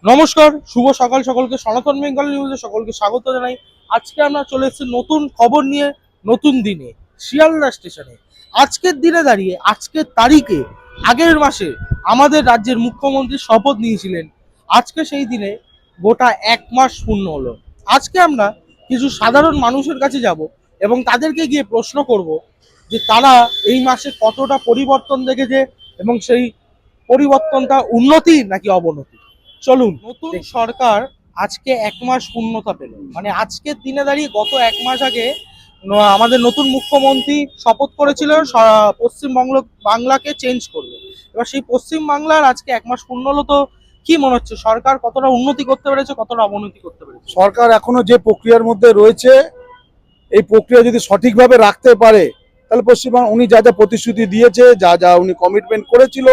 নমস্কার, শুভ সকাল সকলকে। সনাতন বেঙ্গল নিউজে সকলকে স্বাগত জানাই। আজকে আমরা চলে এসেছি নতুন খবর নিয়ে, নতুন দিনে শিয়ালদা স্টেশনে। আজকের দিনে দাঁড়িয়ে, আজকের তারিখে, আগের মাসে আমাদের রাজ্যের মুখ্যমন্ত্রী শপথ নিয়েছিলেন। আজকে সেই দিনে গোটা 1 মাস পূর্ণ হলো। আজকে আমরা কিছু সাধারণ মানুষের কাছে যাব এবং তাদেরকে গিয়ে প্রশ্ন করব যে তারা এই মাসে কতটা পরিবর্তন দেখেছে এবং সেই পরিবর্তনটা উন্নতি নাকি অবনতি। চলুন। নতুন সরকার আজকে 1 মাস পূর্ণতা পেল, মানে আজকের দিনে দাঁড়িয়ে গত 1 মাস আগে আমাদের নতুন মুখ্যমন্ত্রী শপথ করেছিল বাংলাকে চেঞ্জ করবে। এবার সেই পশ্চিম বাংলার আজকে 1 মাস পূর্ণ হলো। তো কি মনে হচ্ছে, সরকার কতটা উন্নতি করতে পেরেছে, কতটা অবনতি করতে পেরেছে? সরকার এখনো যে প্রক্রিয়ার মধ্যে রয়েছে, এই প্রক্রিয়া যদি সঠিকভাবে রাখতে পারে তাহলে পশ্চিমবঙ্গ উনি যা যা প্রতিশ্রুতি দিয়েছে, যা যা উনি কমিটমেন্ট করেছিল,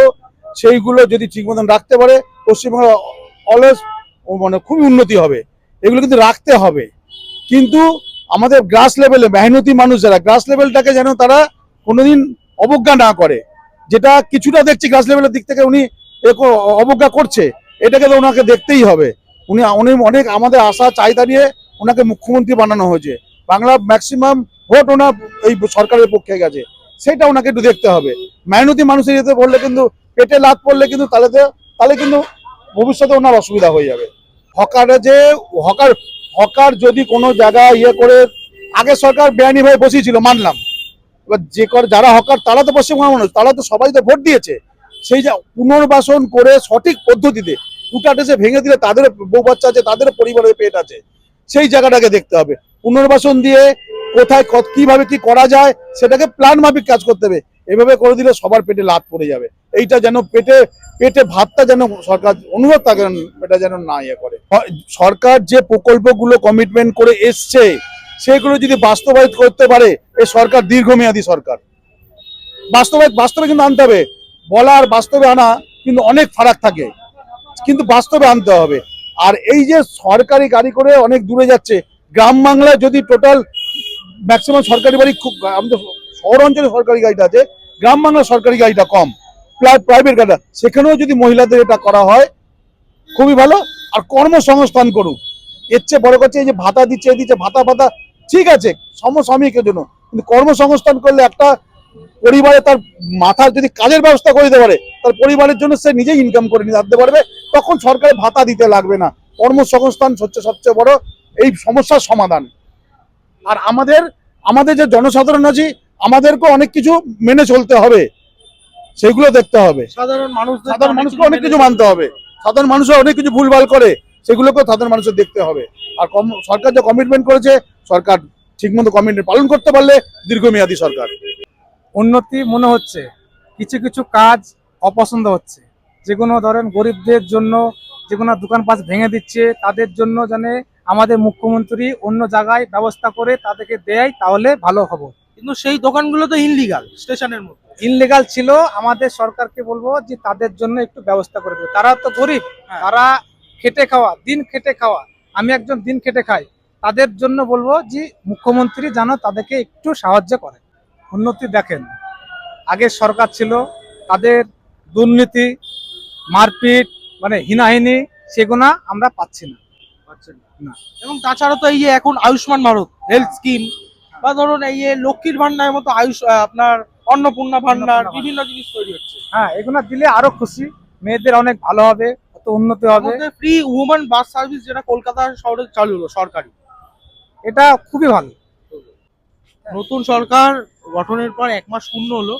সেইগুলো যদি ঠিক মতন রাখতে পারে পশ্চিমবঙ্গ অলওয়েজ মানে খুবই উন্নতি হবে। এগুলো কিন্তু রাখতে হবে, কিন্তু আমাদের গ্রাস লেভেলে মেহনতি মানুষ যারা, গ্রাস লেভেলটাকে যেন তারা কোনোদিন অবজ্ঞা না করে। যেটা কিছুটা দেখছি গ্রাস লেভেলের দিক থেকে উনি অবজ্ঞা করছে, এটাকে তো ওনাকে দেখতেই হবে। উনি অনেক আমাদের আশা চাহিদা নিয়ে ওনাকে মুখ্যমন্ত্রী বানানো হয়েছে। বাংলা ম্যাক্সিমাম ভোট ওনার এই সরকারের পক্ষে গেছে, সেটা ওনাকে একটু দেখতে হবে। মেহনতি মানুষের যেতে বললে কিন্তু, পেটে লাত পড়লে কিন্তু তাহলে কিন্তু ভবিষ্যতে ওনার অসুবিধা হয়ে যাবে। হকারে যে হকার হকার যদি কোনো জায়গায় করে, আগে সরকার বেআইনিভাবে বসিয়েছিল মানলাম, এবার যারা হকার তারা তো পশ্চিমবঙ্গের মানুষ, তারা তো সবাই তো ভোট দিয়েছে। সেই যে পুনর্বাসন করে সঠিক পদ্ধতিতে টুটাটেসে ভেঙে দিলে তাদের বউ বাচ্চা আছে, তাদের পরিবারের পেট আছে, সেই জায়গাটাকে দেখতে হবে। পুনর্বাসন দিয়ে কোথায় কিভাবে কি করা যায় সেটাকে প্ল্যান মাফিক কাজ করতে হবে। এভাবে করে দিলে সবার পেটে লাত পড়ে যাবে। এইটা যেন পেটে পেটে ভাতটা যেন সরকার অনুরোধ থাকে, এটা যেন না করে। সরকার যে প্রকল্পগুলো কমিটমেন্ট করে এসছে সেগুলো যদি বাস্তবায়িত করতে পারে, এই সরকার দীর্ঘমেয়াদী সরকার। বাস্তবে কিন্তু আনতে হবে। বলা আর বাস্তবে আনা কিন্তু অনেক ফারাক থাকে, কিন্তু বাস্তবে আনতে হবে। আর এই যে সরকারি গাড়ি করে অনেক দূরে যাচ্ছে, গ্রাম বাংলায় যদি টোটাল ম্যাক্সিমাম সরকারি বাড়ি, খুব আমাদের শহর অঞ্চলে সরকারি গাড়িটা আছে, গ্রাম বাংলার সরকারি গাড়িটা কম, প্রাইভেট গাড়িটা, সেখানেও যদি মহিলাদের এটা করা হয় খুবই ভালো। আর কর্মসংস্থান করুক, এর চেয়ে বড় কথা এই যে ভাতা দিচ্ছে ভাতা ঠিক আছে সমসাময়িকের জন্য, কিন্তু কর্মসংস্থান করলে একটা পরিবারে তার মাথার যদি কাজের ব্যবস্থা করে দিতে পারে, তার পরিবারের জন্য সে নিজেই ইনকাম করে নিয়ে আসতে পারবে, তখন সরকারের ভাতা দিতে লাগবে না। কর্মসংস্থান হচ্ছে সবচেয়ে বড় এই সমস্যার সমাধান। আর আমাদের যে জনসাধারণ আছি, আমাদেরকে অনেক কিছু মেনে চলতে হবে, সেগুলো দেখতে হবে। সাধারণ মানুষকে অনেক কিছু মানতে হবে। সাধারণ মানুষরা অনেক কিছু ভুলভাল করে, সেগুলোকে সাধারণ মানুষের দেখতে হবে। আর সরকার যে কমিটমেন্ট করেছে, সরকার ঠিকমতো কমিটমেন্ট পালন করতে পারলে দীর্ঘমেয়াদী সরকার। উন্নতি মনে হচ্ছে, কিছু কিছু কাজ অপছন্দ হচ্ছে, যেগুলো ধরেন গরিবদের জন্য, যেগুলো দোকানপাট ভেঙে দিচ্ছে তাদের জন্য যেন আমাদের মুখ্যমন্ত্রী অন্য জায়গায় ব্যবস্থা করে তাদেরকে দেয়, তাহলে ভালো হবে। কিন্তু সেই দোকানগুলো তো ইনলিগাল, স্টেশনের মধ্যে ইনলিগাল ছিল, আমাদের সরকারকে বলবো যে তাদের জন্য একটু ব্যবস্থা করে দেবে। তারা তো গরিব, তারা খেটে খাওয়া, দিন খেটে খাওয়া, আমি একজন দিন খেটে খাই, তাদের জন্য বলবো যে মুখ্যমন্ত্রী যেন তাদেরকে একটু সাহায্য করে। উন্নতি দেখেন, আগের সরকার ছিল, তাদের দুর্নীতি, মারপিট, মানে হিনাহিনি, সেগুলো আমরা পাচ্ছি না। এবং তাছাড়া তো এই যে এখন আয়ুষ্মান ভারত হেলথ স্কিম, বা ধরুন এই যে লক্ষ্মীর ভান্ডারের মতো আপনার অন্নপূর্ণা ভান্ডার, বিভিন্ন জিনিস তৈরি হচ্ছে। হ্যাঁ, এগুলো দিলে আরো খুশি, মেয়েদের অনেক ভালো হবে, অত উন্নতি হবে। ফ্রি উমেন বাস সার্ভিস যেটা কলকাতা শহরে চালু হলো সরকারি, এটা খুবই ভালো। নতুন সরকার গঠনের পর 1 মাস পূর্ণ হলো,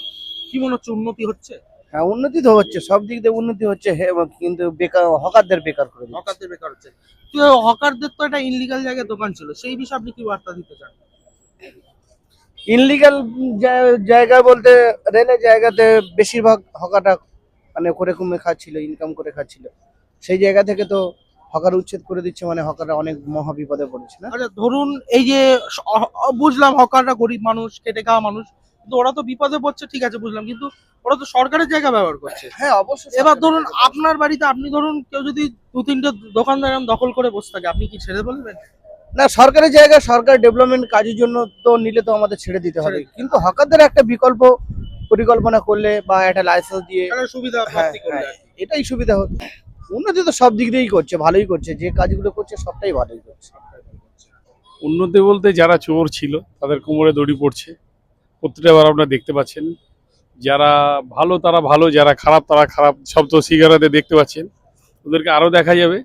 কি মনে হচ্ছে উন্নতি হচ্ছে? হ্যাঁ, উন্নতি তো হচ্ছে, সব দিক দিয়ে উন্নতি হচ্ছে, কিন্তু বেকার হকারদের বেকার করে দিচ্ছে। হকারদের বেকার হচ্ছে। তো হকারদের তো একটা ইনলিগাল জায়গায় দোকান ছিল, সেই বিষয়ে আপনি কি বার্তা দিতে চান? ইনলিগাল জায়গায় বলতে রেলের জায়গাতে বেশিরভাগ হকাররা মানে করে কমে খাচ্ছিল, ইনকাম করে খাচ্ছিল, সেই জায়গা থেকে তো হকার উচ্ছেদ করে দিচ্ছে, মানে হকাররা অনেক মহা বিপদে পড়েছে না। আচ্ছা ধরুন এই যে বুঝলাম হকাররা গরিব মানুষ, খেটে খাওয়া মানুষ, কিন্তু ওরা তো বিপদে পড়ছে, ঠিক আছে বুঝলাম, কিন্তু ওরা তো সরকারের জায়গা ব্যবহার করছে। হ্যাঁ, অবশ্যই। এবার ধরুন আপনার বাড়িতে, আপনি ধরুন কেউ যদি 2-3টে দোকানদার এরকম দখল করে বসে থাকে, আপনি কি ছেড়ে বলবেন? না, সরকারি জায়গা সরকার ডেভেলপমেন্ট কাজের জন্য তো নিলে তো আমাদের ছেড়ে দিতে হবে, কিন্তু হকারদের একটা বিকল্প পরিকল্পনা করলে বা একটা লাইসেন্স দিয়ে, সুবিধা হ্যাঁ, প্রাপ্তি করলে এটাই সুবিধা হতো। উন্নতি তো সব দিক দিয়েই করছে, ভালোই করছে, যে কাজগুলো করছে সবটাই ভালোই করছে। উন্নতি বলতে যারা চোর ছিল তাদের কোমরে দড়ি পড়ছে, প্রতিটা বার আপনারা দেখতে পাচ্ছেন। যারা ভালো তারা ভালো, যারা খারাপ তারা খারাপ, সব তো সিগারেটে দেখতে পাচ্ছেন। ওদেরকে আরও দেখা যাবে,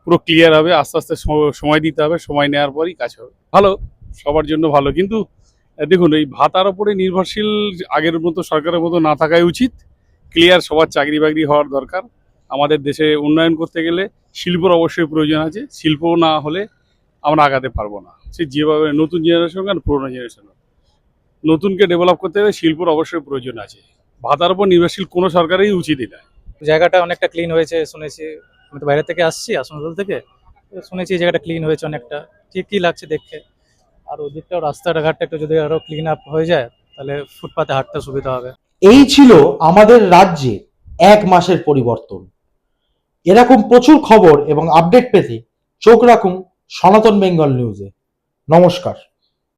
পুরো ক্লিয়ার হবে। আস্তে আস্তে সময় দিতে হবে, সময় নেওয়ার পরই কাজ হবে। ভালো, সবার জন্য ভালো। কিন্তু দেখুন, এই ভাতার ওপরে নির্ভরশীল আগের মতো সরকারের মতো না থাকাই উচিত। ক্লিয়ার, সবার চাকরি বাকরি হওয়ার দরকার। আমাদের দেশে উন্নয়ন করতে গেলে শিল্পর অবশ্যই প্রয়োজন আছে। শিল্প না হলে আমরা আগাতে পারবো না। সে যেভাবে নতুন জেনারেশন আর পুরোনো জেনারেশন, নতুনকে ডেভেলপ করতে গেলে শিল্পর অবশ্যই প্রয়োজন আছে। ভাতার উপর নির্ভরশীল কোনো সরকারই উচিতই না। জায়গাটা অনেকটা ক্লিন হয়েছে শুনেছি। আমি তো বাইরে থেকে আসছি, আসানসোল থেকে, তো শুনেছি এই জায়গাটা ক্লিন হয়েছে অনেকটা। ঠিকই লাগছে দেখতে। আর ওদিকটাও রাস্তাঘাটটা একটু যদি আরো ক্লিন আপ হয়ে যায় তাহলে ফুটপাতে হাঁটতে সুবিধা হবে। এই ছিল আমাদের রাজ্যে 1 মাসের পরিবর্তন। এরকম প্রচুর খবর এবং আপডেট পেতে চোখ রাখুন সনাতন বেঙ্গল নিউজে। নমস্কার।